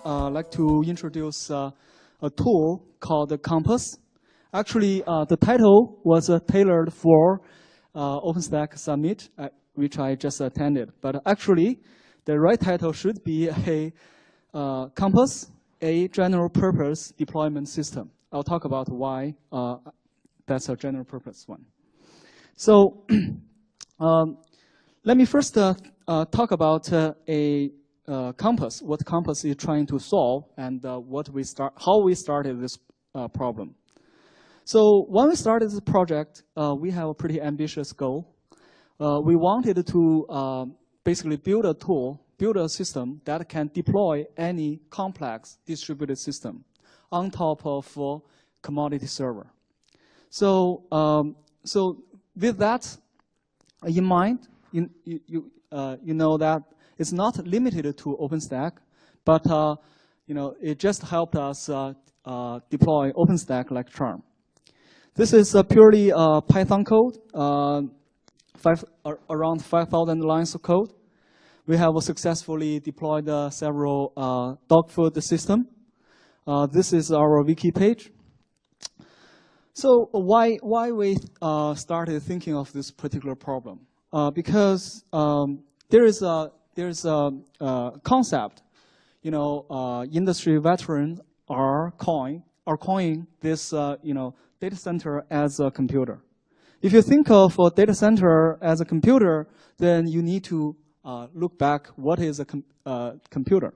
like to introduce a tool called the Compass. Actually, the title was tailored for OpenStack Summit, which I just attended. But actually, the right title should be a Compass, a general purpose deployment system. I'll talk about why that's a general purpose one. So let me first talk about a Compass, what Compass is trying to solve, and how we started this problem. So when we started this project, we have a pretty ambitious goal. We wanted to basically build a tool, build a system that can deploy any complex distributed system on top of a commodity server. So, with that in mind, you know that it's not limited to OpenStack, but it just helped us deploy OpenStack like charm. This is purely Python code, around 5,000 lines of code. We have successfully deployed several dog food systems. This is our wiki page. So why we started thinking of this particular problem? Because there is a concept, industry veterans are calling this data center as a computer. If you think of a data center as a computer, then you need to look back what is a computer.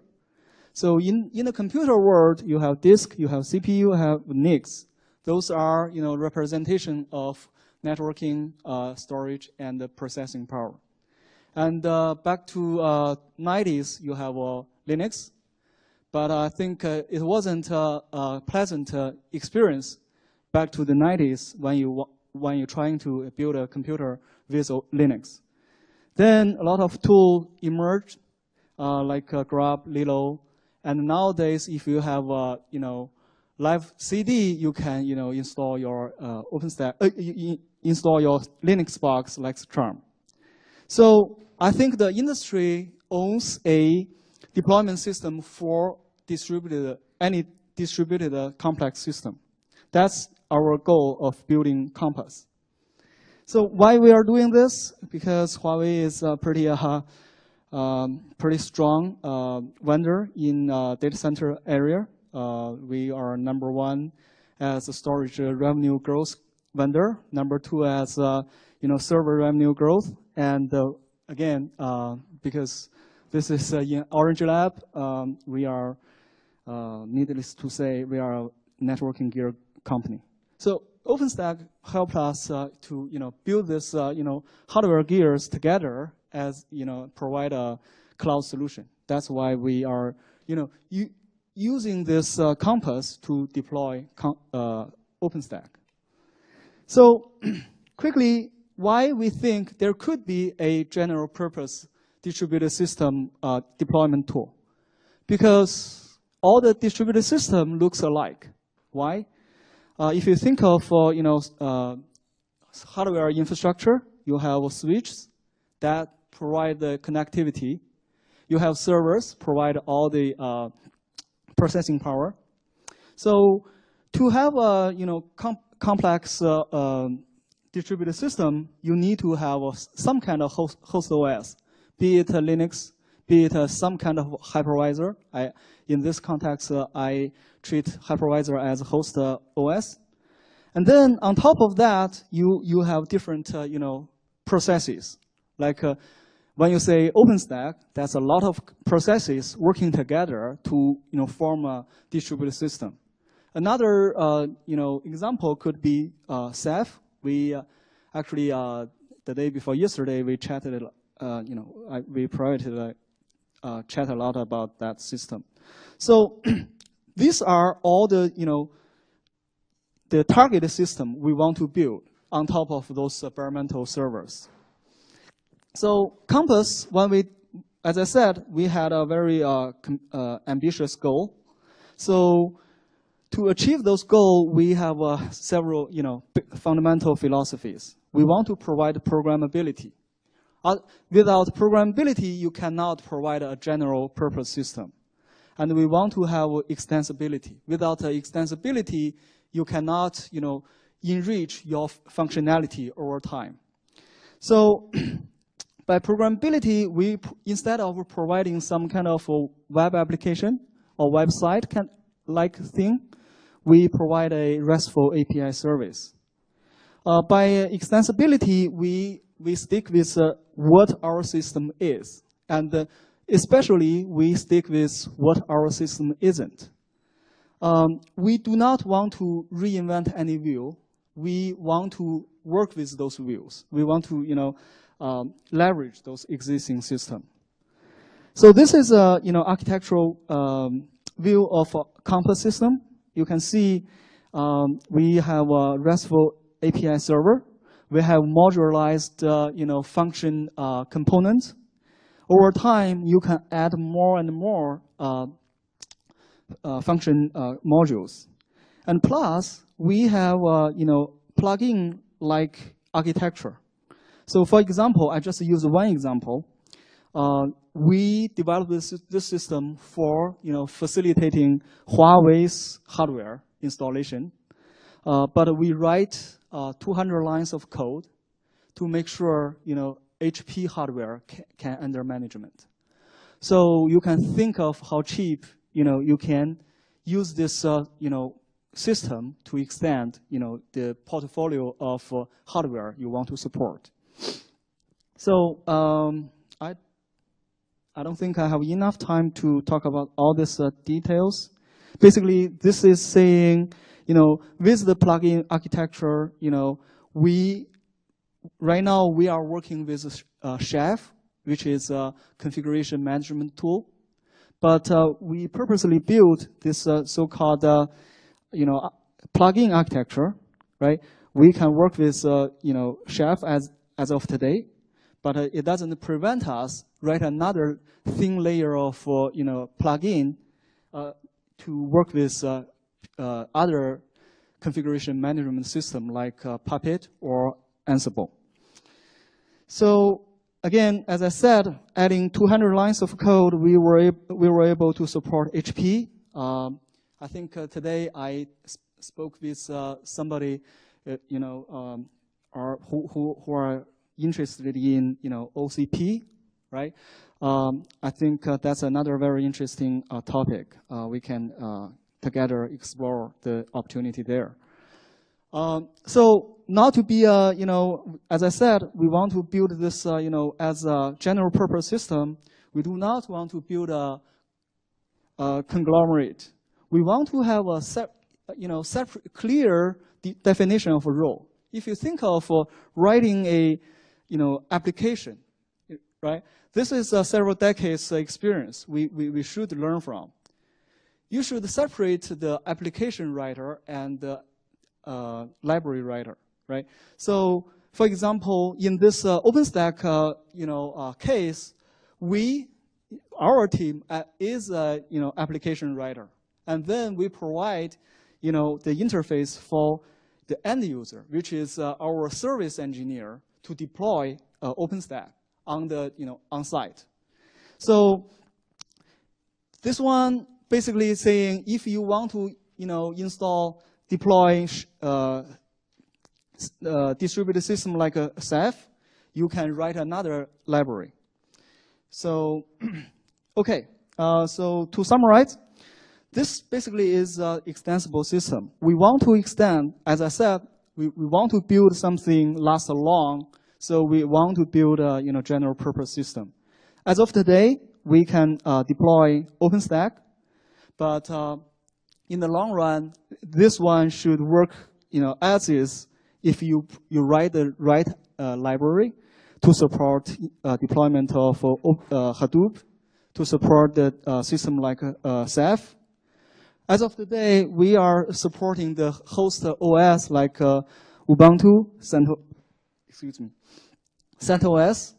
So in the computer world, you have disk, you have CPU, you have NICs. Those are representation of networking, storage, and processing power. And back to 90s, you have Linux. But I think it wasn't a pleasant experience back to the 90s when you're trying to build a computer with Linux. Then a lot of tools emerged, like Grub, Lilo, and nowadays, if you have live CD, you can install your OpenStack, install your Linux box like charm. So I think the industry owns a deployment system for any distributed complex system. That's our goal of building Compass. So why we are doing this? Because Huawei is a pretty strong vendor in data center area. We are #1 as a storage revenue growth vendor, #2 as server revenue growth, and again, because this is in Orange Lab, we are, needless to say, we are a networking gear company. So OpenStack helped us to build this hardware gears together as provide a cloud solution. That's why we are using this Compass to deploy OpenStack. So quickly, why we think there could be a general purpose distributed system deployment tool? Because all the distributed system looks alike. Why? If you think of hardware infrastructure, you have switches that provide the connectivity. You have servers provide all the processing power. So to have a complex distributed system, you need to have some kind of host OS, be it Linux, be it some kind of hypervisor. In this context, I treat hypervisor as host OS. And then on top of that, you have different processes. Like when you say OpenStack, that's a lot of processes working together to form a distributed system. Another example could be Ceph. We actually the day before yesterday we chatted. We privately chat a lot about that system. So these are all the targeted system we want to build on top of those experimental servers. So Compass, as I said, we had a very ambitious goal. So to achieve those goals, we have several fundamental philosophies. We want to provide programmability. Without programmability, you cannot provide a general purpose system. And we want to have extensibility. Without extensibility, you cannot, enrich your functionality over time. So by programmability, instead of providing some kind of a web application or website-like thing, we provide a RESTful API service. By extensibility, we stick with what our system is. And especially, we stick with what our system isn't. We do not want to reinvent any view. We want to work with those views. We want to, leverage those existing systems. So this is a, architectural view of a campus system. You can see we have a RESTful API server. We have modularized, function components. Over time, you can add more and more function modules. And plus, we have, plugin-like architecture. So for example, I just use one example. We developed this system for, facilitating Huawei's hardware installation. But we write 200 lines of code to make sure, HP hardware can under management. So you can think of how cheap, you can use this, system to extend, the portfolio of hardware you want to support. So I don't think I have enough time to talk about all these details. Basically, this is saying, with the plugin architecture, right now we are working with Chef, which is a configuration management tool. But we purposely built this so-called, plugin architecture, right? We can work with, Chef as of today, but it doesn't prevent us write another thin layer of, plugin to work with other configuration management system like Puppet or Ansible. So again, as I said, adding 200 lines of code, we were able to support HP. I think today I spoke with somebody, who are interested in, OCP, right? I think that's another very interesting topic. We can together explore the opportunity there. So not to be, as I said, we want to build this, as a general purpose system. We do not want to build a conglomerate. We want to have a separate, clear definition of a role. If you think of writing a, application, right? This is a several decades experience we should learn from. You should separate the application writer and the library writer, right? So, for example, in this OpenStack, case, our team is a, application writer, and then we provide, the interface for the end user, which is our service engineer, to deploy OpenStack on the, on site. So this one basically is saying if you want to, deploy distributed system like a Ceph, you can write another library. So, okay. So to summarize, this basically is an extensible system. We want to extend, as I said, we want to build something last long. So we want to build a general purpose system. As of today, we can deploy OpenStack, but in the long run, this one should work as is if you write the right library to support deployment of Hadoop, to support the system like Ceph. As of today, we are supporting the host OS like Ubuntu, CentOS.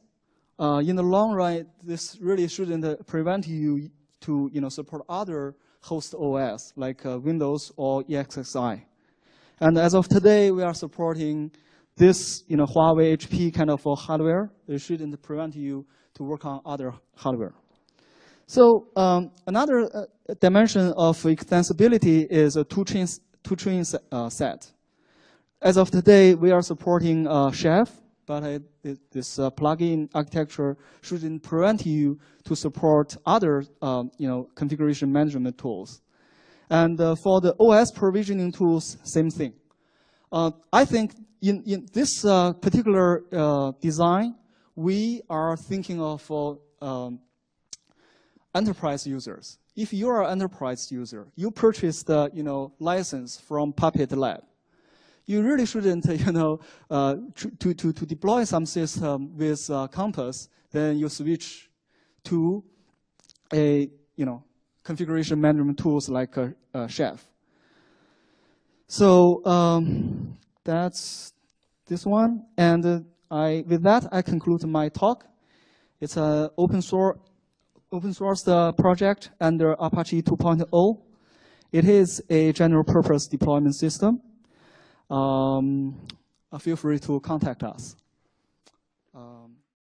In the long run, this really shouldn't prevent you to support other host OS like Windows or EXXI. And as of today, we are supporting this Huawei HP kind of hardware. It shouldn't prevent you to work on other hardware. So another dimension of extensibility is a two-chain set. As of today, we are supporting Chef, but this plugin architecture shouldn't prevent you to support other configuration management tools. And for the OS provisioning tools, same thing. I think in this particular design, we are thinking of enterprise users. If you are an enterprise user, you purchased the license from Puppet Lab. You really shouldn't to deploy some system with Compass, then you switch to a configuration management tools like Chef. So that's this one, and with that I conclude my talk. It's an open source project under Apache 2.0. It is a general purpose deployment system. Feel free to contact us.